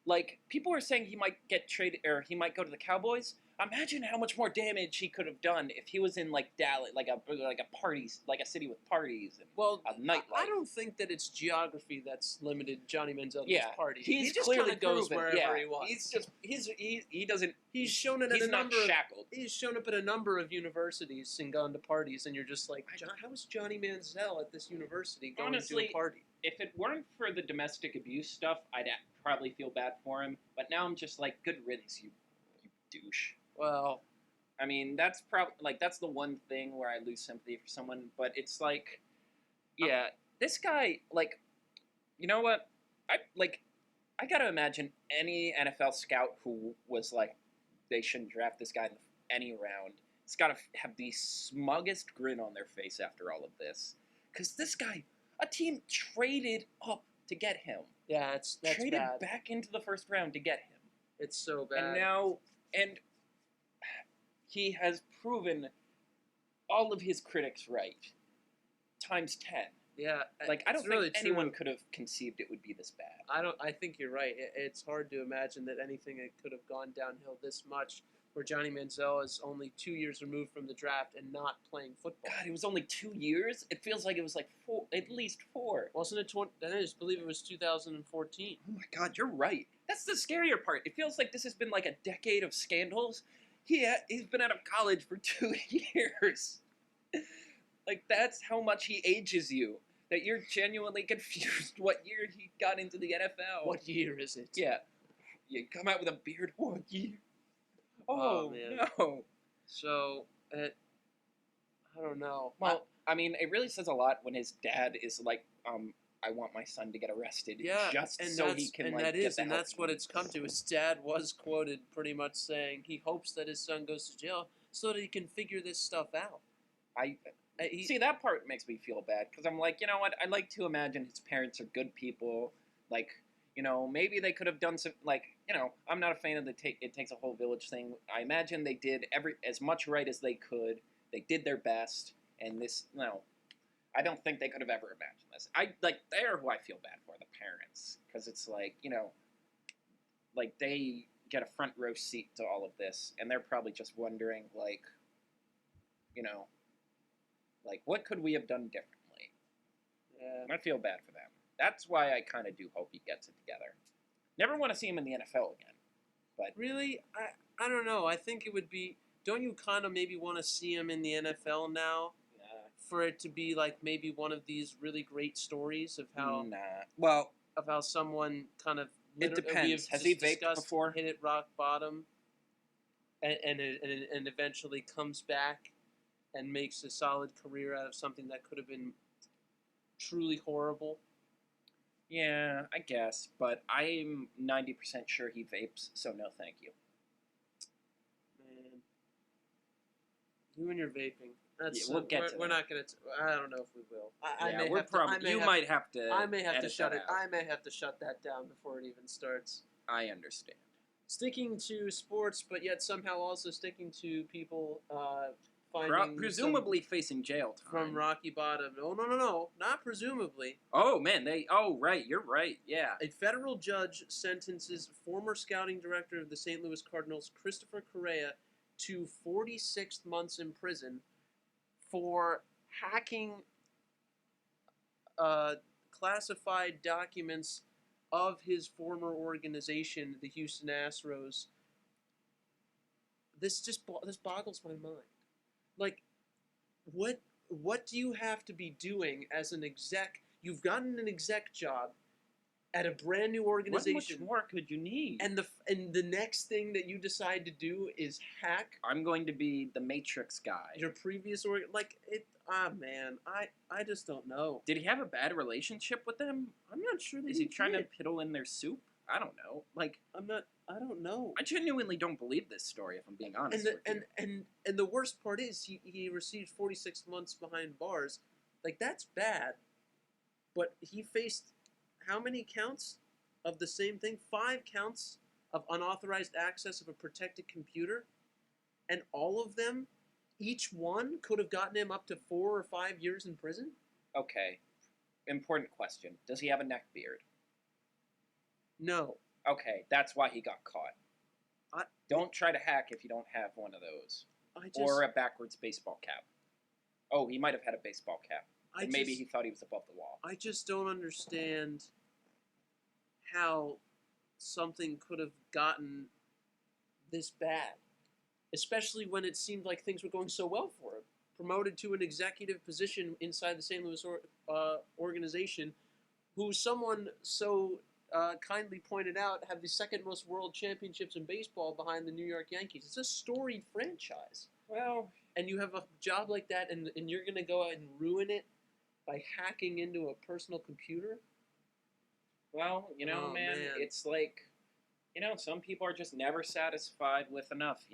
Like, people are saying he might get traded, or he might go to the Cowboys. Imagine how much more damage he could have done if he was in like Dallas, like a parties, like a city with parties and a nightlife. I don't think that it's geography that's limited Johnny Manziel to his party. He just clearly goes wherever he wants. He doesn't. He's shown it he's at a number. Shackled. He's shown up at a number of universities and gone to parties, and you're just like, how is Johnny Manziel at this university going to a party? If it weren't for the domestic abuse stuff, I'd probably feel bad for him. But now I'm just like, good riddance, you douche. Well, I mean, that's probably that's the one thing where I lose sympathy for someone. But it's like, yeah, this guy, you know what? I gotta imagine any NFL scout who was like, they shouldn't draft this guy in any round. It's gotta have the smuggest grin on their face after all of this, because this guy, a team traded up to get him. Yeah, that's traded bad. Back into the first round to get him. It's so bad. And now, he has proven all of his critics right, times 10. Yeah, I don't think anyone could have conceived it would be this bad. I think you're right. It's hard to imagine that anything could have gone downhill this much, where Johnny Manziel is only 2 years removed from the draft and not playing football. God, it was only 2 years? It feels like it was at least 4. Wasn't it? I just believe it was 2014. Oh my God, you're right. That's the scarier part. It feels like this has been like a decade of scandals. He's been out of college for 2 years. That's how much he ages you. That you're genuinely confused what year he got into the NFL. What year is it? Yeah. You come out with a beard. What year? Oh, man. No. So, I don't know. Well, I mean, it really says a lot when his dad is like, I want my son to get arrested. Yeah, just so he can, that's what it's come to. His dad was quoted pretty much saying he hopes that his son goes to jail so that he can figure this stuff out. See, that part makes me feel bad, because I'm like, you know what, I like to imagine his parents are good people, maybe they could have done some, I'm not a fan of it takes a whole village thing. I imagine they did as much right as they could, they did their best, and I don't think they could have ever imagined this. They're who I feel bad for, the parents, because it's they get a front row seat to all of this, and they're probably just wondering, what could we have done differently? Yeah. I feel bad for them. That's why I kind of do hope he gets it together. Never want to see him in the NFL again, But Really, I don't know. I think it would be. Don't you kind of maybe want to see him in the NFL now? For it to be like maybe one of these really great stories of how well, someone kind of it depends. Has he vaped before? hit it rock bottom, and eventually comes back and makes a solid career out of something that could have been truly horrible. Yeah, I guess, but I'm 90% sure he vapes, so no thank you. Man, you and your vaping. That's, we'll get to we're that. not gonna. I don't know if we will. I may we're have to. you might have to. I may have to edit shut that it. out. I may have to shut that down before it even starts. I understand. Sticking to sports, but yet somehow also sticking to people finding presumably facing jail time from Rocky Bottom. No, not presumably. Oh man, right, you're right. Yeah. A federal judge sentences former scouting director of the St. Louis Cardinals, Christopher Correa, to 46 months in prison for hacking classified documents of his former organization, the Houston Astros. This boggles my mind. Like, what do you have to be doing as an exec? You've gotten an exec job at a brand new organization. What much more could you need? And the next thing that you decide to do is hack. I'm going to be the Matrix guy. Your previous man, I just don't know. Did he have a bad relationship with them? I'm not sure that Is he trying to piddle in their soup? I don't know. I don't know. I genuinely don't believe this story, if I'm being honest with you. And the worst part is he received 46 months behind bars. Like, that's bad. But he faced how many counts of the same thing? 5 counts of unauthorized access of a protected computer. And all of them, each one could have gotten him up to 4 or 5 years in prison? Okay. Important question. Does he have a neck beard? No. Okay, that's why he got caught. Don't try to hack if you don't have one of those. Or a backwards baseball cap. Oh, he might have had a baseball cap. Maybe he thought he was above the law. I just don't understand how something could have gotten this bad. Especially when it seemed like things were going so well for him. Promoted to an executive position inside the St. Louis organization, who someone so kindly pointed out have the second most world championships in baseball behind the New York Yankees. It's a storied franchise. Well, and you have a job like that, and you're going to go out and ruin it by hacking into a personal computer? Well, man, it's like, some people are just never satisfied with enough,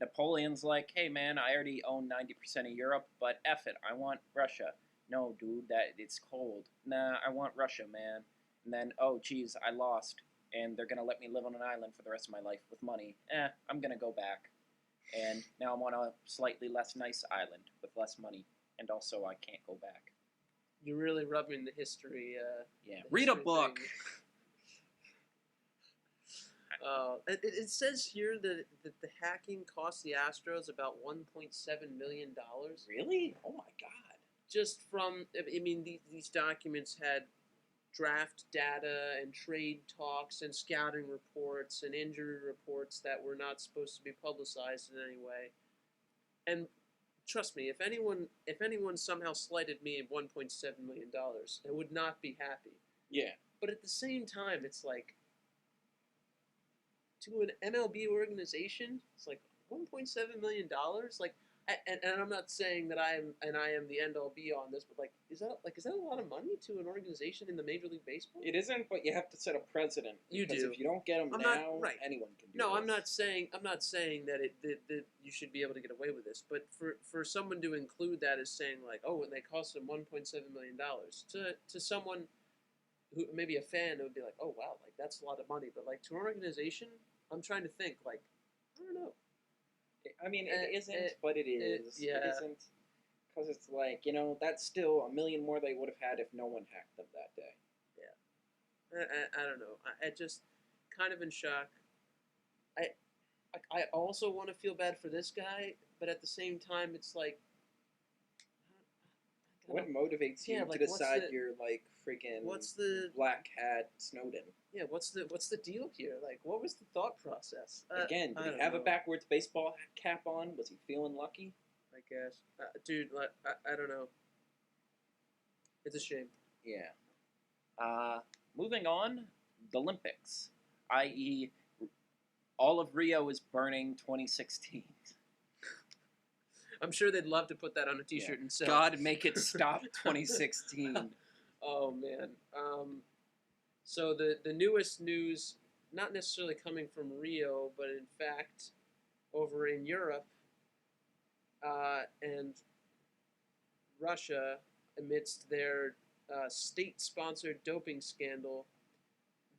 Napoleon's like, hey, man, I already own 90% of Europe, but F it, I want Russia. No, dude, it's cold. Nah, I want Russia, man. And then, oh, geez, I lost, and they're going to let me live on an island for the rest of my life with money. I'm going to go back. And now I'm on a slightly less nice island with less money, and also I can't go back. You're really rubbing the history. Read a book. It says here that the hacking cost the Astros about $1.7 million. Really? Oh my God! Just from, these documents had draft data and trade talks and scouting reports and injury reports that were not supposed to be publicized in any way. And trust me, if anyone somehow slighted me at $1.7 million, I would not be happy. Yeah. But at the same time, it's like, to an MLB organization, it's like $1.7 million. Like, and I'm not saying that I am the end all be all on this, but is that a lot of money to an organization in the Major League Baseball? It isn't, but you have to set a precedent. You do. If you don't get them anyone can do. No, this. I'm not saying that that you should be able to get away with this, but for someone to include that as saying and they cost them $1.7 million to someone who maybe a fan, it would be like, oh wow, that's a lot of money, but to an organization, I'm trying to think I don't know. It isn't, but it is. Yeah. It isn't, because it's that's still $1 million more they would have had if no one hacked them that day. Yeah. I don't know. I just kind of in shock. I also want to feel bad for this guy, but at the same time, it's like, What motivates you Yeah, to like, what's decide the- you're like freaking What's the Black Hat Snowden? yeah? What's the deal here? Like, what was the thought process? Again, I did he don't have a know. backwards baseball cap on? Was he feeling lucky? I guess, dude. Like, I don't know. It's a shame. Yeah. Moving on, the Olympics, i.e., all of Rio is burning 2016. I'm sure they'd love to put that on a T-shirt and sell. God, make it stop 2016. Oh man. So the newest news, not necessarily coming from Rio, but in fact, over in Europe, and Russia, amidst their state-sponsored doping scandal,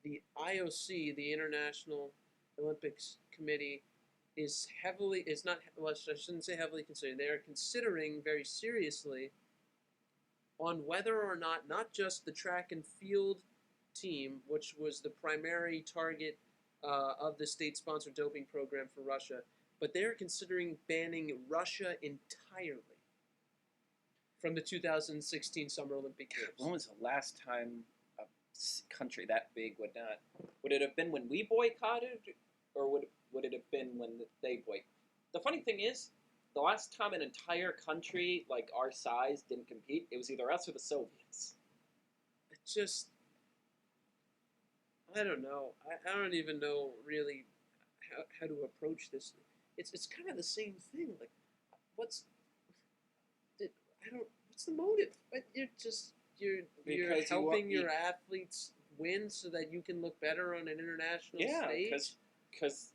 the IOC, the International Olympics Committee, is not, well, I shouldn't say heavily considering. They are considering very seriously on whether or not just the track and field team, which was the primary target of the state-sponsored doping program for Russia, but they're considering banning Russia entirely from the 2016 Summer Olympic Games. When was the last time a country that big would not? Would it have been when we boycotted, or would it have been when they boycotted? The funny thing is, the last time an entire country like our size didn't compete, it was either us or the Soviets. It just, I don't know. I don't even know really how to approach this. It's kind of the same thing. Like, what's the motive? But you're Because you helping want- your athletes win so that you can look better on an international Yeah, stage. because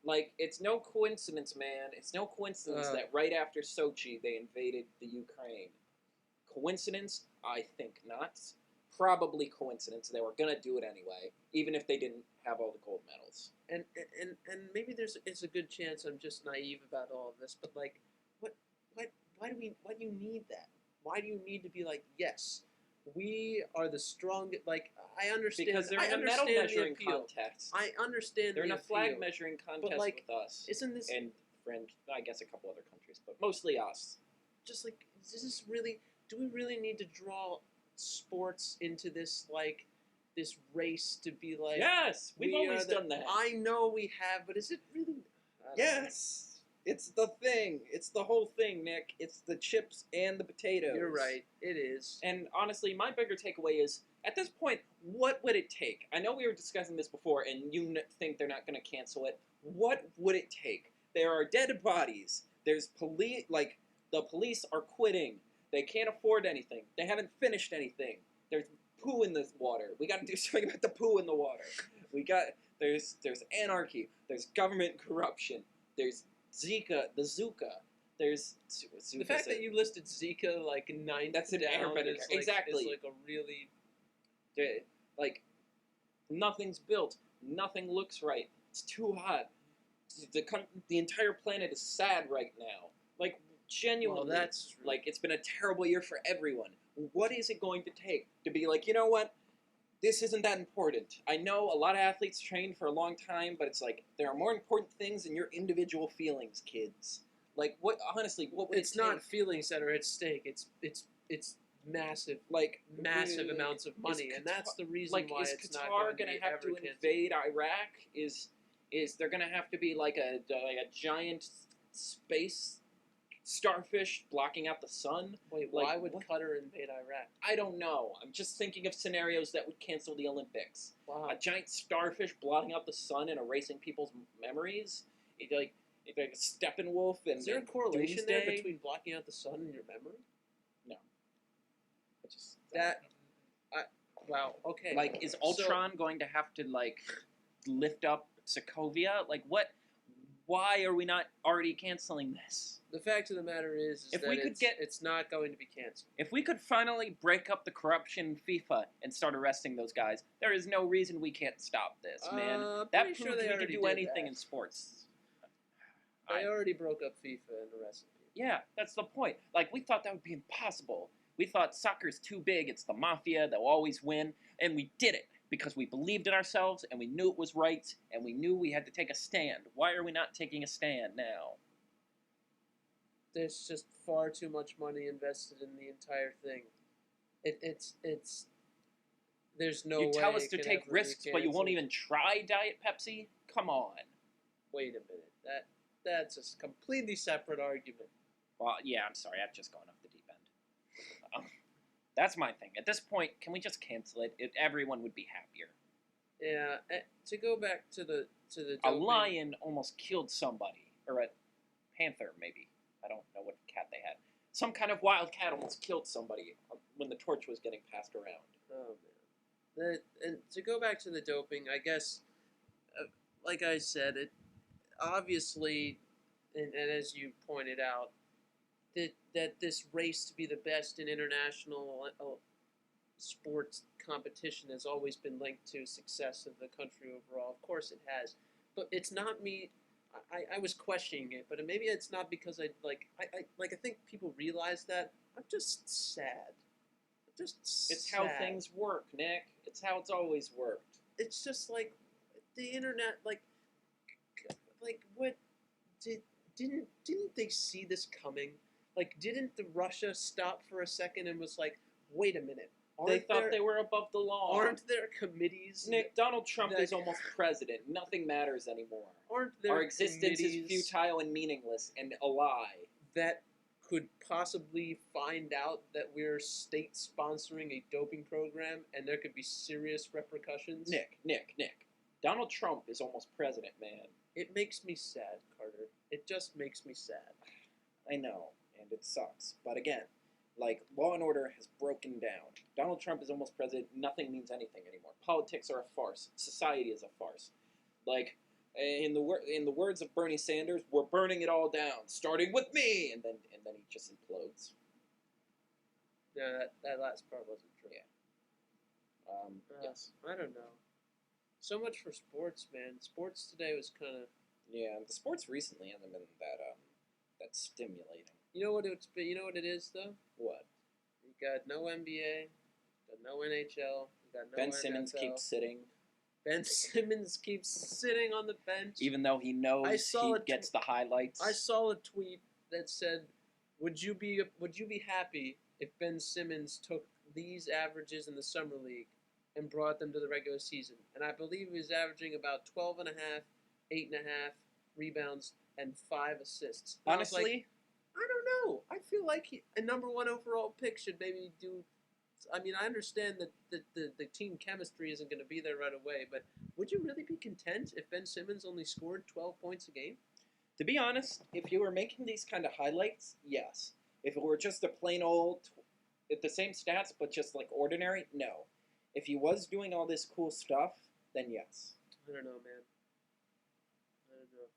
like it's no coincidence, man. It's no coincidence that right after Sochi they invaded the Ukraine. Coincidence? I think not. Probably coincidence. They were gonna do it anyway, even if they didn't have all the gold medals. And maybe it's a good chance I'm just naive about all of this, but like, why do you need that? Why do you need to be like, yes, we are the strongest? Like, I understand. Because they're I in a medal understand the measuring appeal. contest. I understand. They're in the a flag appeal. measuring contest like, with us. Isn't this And fringe, I guess a couple other countries, but mostly us. just like, is this really? Do we really need to draw sports into this this race to be like? Yes, we've we always are the- done that. I know we have, but is it really? I don't know. Yes, it's the thing. It's the whole thing, Nick. It's the chips and the potatoes. You're right. It is. And honestly, my bigger takeaway is, at this point, what would it take? I know we were discussing this before, and you think they're not going to cancel it. What would it take? There are dead bodies. There's police, like, the police are quitting. They can't afford anything. They haven't finished anything. There's poo in the water. We got to do something about the poo in the water. There's anarchy. There's government corruption. There's Zika, the Zuka. There's The fact that you listed Zika like ninth That's an down airbender. is like, Exactly. is like a really like nothing's built. Nothing looks right. It's too hot. The entire planet is sad right now. Like genuinely, well, that's true. like it's been a terrible year for everyone. What is it going to take to be like, you know what? This isn't that important. I know a lot of athletes train for a long time, but it's like there are more important things than your individual feelings, kids. Like what? Honestly, what would it's it take? not feelings that are at stake. It's massive, Like massive amounts of money, and that's the reason like why is it's not Qatar going gonna have to invade Iraq? Is there gonna have to be like a giant space starfish blocking out the sun? Wait, like, why would what? Qatar invade Iraq? I don't know. I'm just thinking of scenarios that would cancel the Olympics. Wow. A giant starfish blotting out the sun and erasing people's memories. It's like a Steppenwolf and Is there a correlation there Doomsday. between blocking out the sun and your memory? It just Wow. Okay. like is So- Ultron going to have to like lift up Sokovia? Like what? Why are we not already canceling this? The fact of the matter is If that we could it's not going to be canceled. If we could finally break up the corruption in FIFA and start arresting those guys, there is no reason we can't stop this, man. I'm That pretty sure proves they we can already do did anything that. in sports. They already broke up FIFA and arrested people. Yeah, that's the point. Like, we thought that would be impossible. We thought soccer's too big, it's the mafia, they'll always win, and we did it because we believed in ourselves and we knew it was right and we knew we had to take a stand. Why are we not taking a stand now? there's just far too much money invested in the entire thing. It's there's no You way tell us it to can take ever risks, be but you won't canceled. even try Diet Pepsi? Come on. Wait a minute. That's a completely separate argument. Well, yeah, I'm sorry. I've just gone off the deep end. That's my thing. At this point, can we just cancel it? Everyone would be happier. Yeah. To go back to the A doping, lion almost killed somebody, or a panther, maybe. I don't know what cat they had. Some kind of wild cat almost killed somebody when the torch was getting passed around. Oh man. And to go back to the doping, I guess, like I said, it obviously, and as you pointed out, that this race to be the best in international sports competition has always been linked to success of the country overall. Of course, it has, but it's not me. I was questioning it, but maybe it's not because I think people realize that. I'm just sad. I'm just It's sad. how things work, Nick. It's how it's always worked. It's just like the internet. Like what didn't they see this coming? Like, didn't the Russia stop for a second and was like, wait a minute? They thought they were above the law. Aren't there committees? Nick, Donald Trump that- is almost president. Nothing matters anymore. Aren't there Our existence is committees futile and meaningless and a lie. that could possibly find out that we're state sponsoring a doping program and there could be serious repercussions? Nick. Donald Trump is almost president, man. It makes me sad, Carter. It just makes me sad. I know, and it sucks. But again, like, law and order has broken down. Donald Trump is almost president. Nothing means anything anymore. Politics are a farce. Society is a farce. Like, in the words of Bernie Sanders, we're burning it all down, starting with me, and then he just implodes. Yeah, that last part wasn't true. Yeah. Yes. I don't know. So much for sports, man. Sports today was kind of. Yeah, the sports recently haven't been that stimulating. You know what it's been. You know what it is though. What? You got no NBA, got no NHL, you got no Ben NFL. Simmons keeps sitting, Ben Simmons keeps sitting on the bench. even though he knows he gets the highlights. I saw a tweet that said, "Would you be happy if Ben Simmons took these averages in the summer league and brought them to the regular season?" And I believe he was averaging about 12 and a half, 8.5 rebounds and 5 assists. And I was like, Honestly, I don't know. I feel like a number 1 overall pick should maybe do. I mean, I understand that the team chemistry isn't going to be there right away, but would you really be content if Ben Simmons only scored 12 points a game? to be honest, if you were making these kind of highlights, yes. If it were just a plain old, the same stats but just like ordinary, no. If he was doing all this cool stuff, then yes. I don't know, man. I don't know.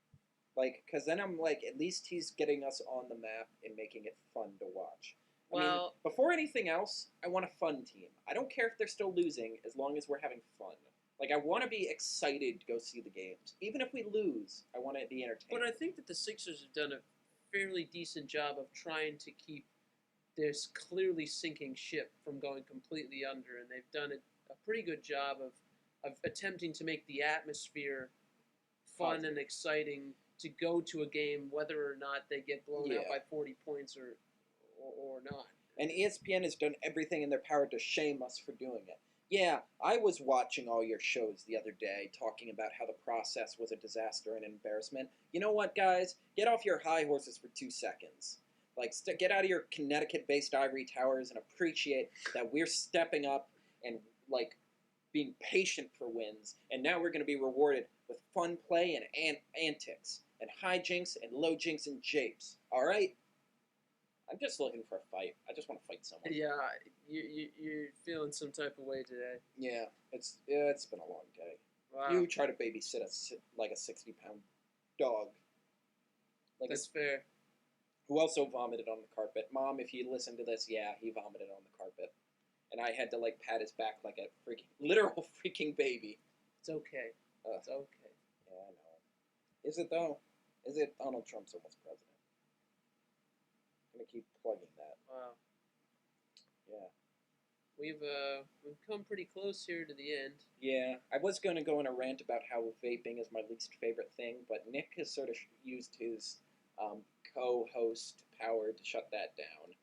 Like, because then I'm like, at least he's getting us on the map and making it fun to watch. I mean, Well, before anything else, I want a fun team. I don't care if they're still losing, as long as we're having fun. Like, I want to be excited to go see the games. Even if we lose, I want to be entertained. but I think that the Sixers have done a fairly decent job of trying to keep this clearly sinking ship from going completely under, and they've done a pretty good job of attempting to make the atmosphere fun Positive. and exciting to go to a game, whether or not they get blown out Yeah. by 40 points or not. And ESPN has done everything in their power to shame us for doing it. Yeah, I was watching all your shows the other day talking about how the process was a disaster and embarrassment. You know what, guys? Get off your high horses for 2 seconds. Like, get out of your Connecticut-based ivory towers and appreciate that we're stepping up and, like, being patient for wins. And now we're going to be rewarded with fun play and antics and hijinks and low jinks and japes. All right? I'm just looking for a fight. I just want to fight someone. Yeah, you're feeling some type of way today. Yeah, it's been a long day. Wow, You try to babysit like a 60-pound dog. Like that's fair. who also vomited on the carpet. Mom, if you listen to this, yeah, he vomited on the carpet. And I had to, like, pat his back like a literal freaking baby. It's okay. It's okay. Yeah, I know. Is it, though? Is it Donald Trump's almost president? I'm going to keep plugging that. Wow. Yeah. We've come pretty close here to the end. Yeah, I was going to go on a rant about how vaping is my least favorite thing, but Nick has sort of used his co-host power to shut that down.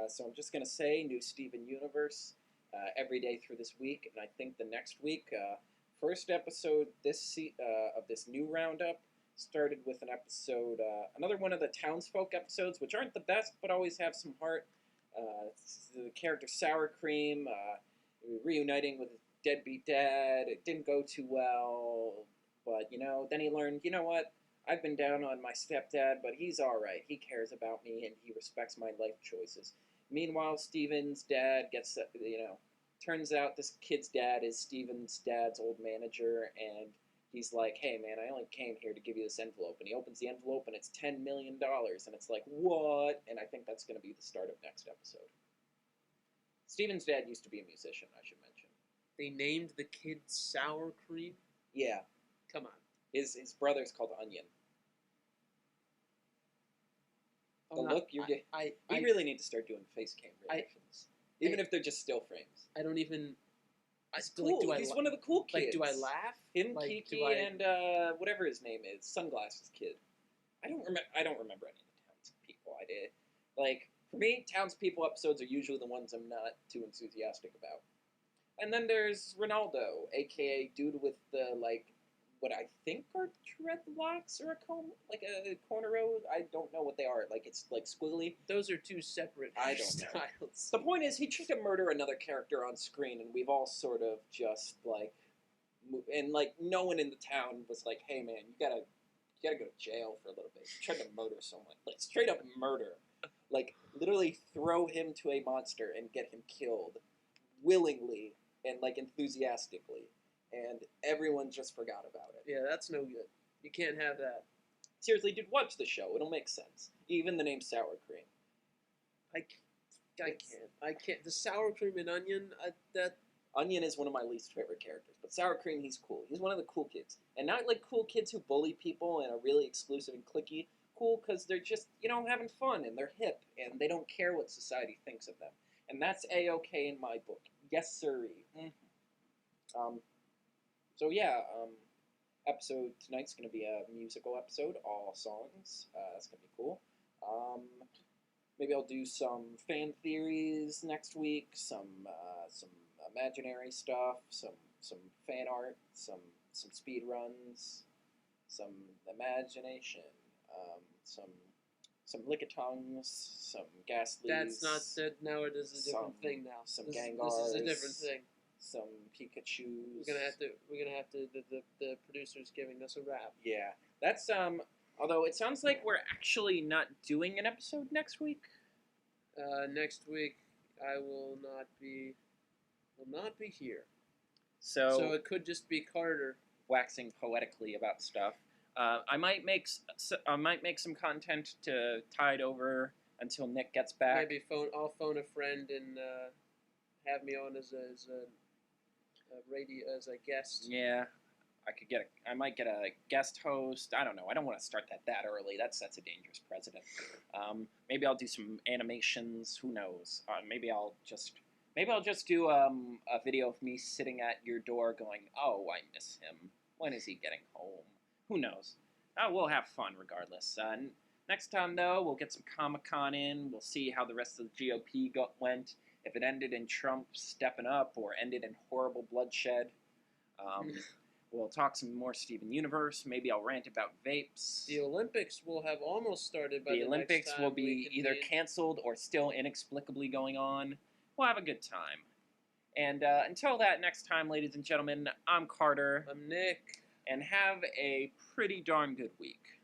So I'm just gonna say new Steven Universe every day through this week, and I think the next week, first episode of this new roundup started with an episode, another one of the townsfolk episodes, which aren't the best but always have some heart. The character Sour Cream reuniting with his deadbeat dad. It didn't go too well, but then he learned, what? I've been down on my stepdad, but he's all right. He cares about me and he respects my life choices. Meanwhile, Steven's dad gets, turns out this kid's dad is Steven's dad's old manager, and he's like, hey, man, I only came here to give you this envelope. And he opens the envelope, and it's $10 million. And it's like, what? And I think that's going to be the start of next episode. Steven's dad used to be a musician, I should mention. They named the kid Sour Cream? Yeah. Come on. His brother's called Onion. We really need to start doing face cam reactions. Even if they're just still frames. I don't even... He's cool. He's one of the cool kids. Like, do I laugh? Him, Kiki, and whatever his name is, Sunglasses Kid. I don't remember any of the townspeople. I did. Like, for me, townspeople episodes are usually the ones I'm not too enthusiastic about. And then there's Ronaldo, a.k.a. dude with the, like, what I think are dreadlocks or a cornrow. I don't know what they are. Like, it's, like, squiggly. Those are two separate styles. The point is, he tried to murder another character on screen, and we've all sort of just, like... And, like, no one in the town was like, hey, man, you gotta go to jail for a little bit. He tried to murder someone. Like, straight up murder. Like, literally throw him to a monster and get him killed. Willingly and, like, enthusiastically. And everyone just forgot about it. Yeah, that's no good. You can't have that. Seriously, dude, watch the show. It'll make sense. Even the name Sour Cream. I can't. The Sour Cream and Onion, Onion is one of my least favorite characters, but Sour Cream, he's cool. He's one of the cool kids. And not like cool kids who bully people and are really exclusive and cliquey. Cool because they're just, having fun and they're hip and they don't care what society thinks of them. And that's A-okay in my book. Yes, sirree. Mm-hmm. So yeah, episode tonight's going to be a musical episode, all songs. That's going to be cool. Maybe I'll do some fan theories next week, some imaginary stuff, some fan art, some speed runs, some imagination, some lickitongues, some ghastlies. That's not that. Now it is a different thing. Now some this Gengars. This is a different thing. Some Pikachus. We're gonna have to. The producer's giving us a rap. Yeah, that's Although it sounds like we're actually not doing an episode next week. Next week I will not be here. So it could just be Carter waxing poetically about stuff. I might make some content to tide over until Nick gets back. Maybe I'll phone a friend and have me on as a guest. Yeah, I might get a guest host. I don't know. I don't want to start that early. That sets a dangerous precedent. Maybe I'll do some animations. Who knows? Maybe I'll just do a video of me sitting at your door going, "Oh, I miss him. When is he getting home?" Who knows? We'll have fun regardless. Next time, though, we'll get some Comic-Con in. We'll see how the rest of the GOP went. If it ended in Trump stepping up or ended in horrible bloodshed. We'll talk some more Steven Universe. Maybe I'll rant about vapes. The Olympics will have almost started by the Olympics next time will be either canceled or still inexplicably going on. We'll have a good time. And until that next time, ladies and gentlemen, I'm Carter. I'm Nick. And have a pretty darn good week.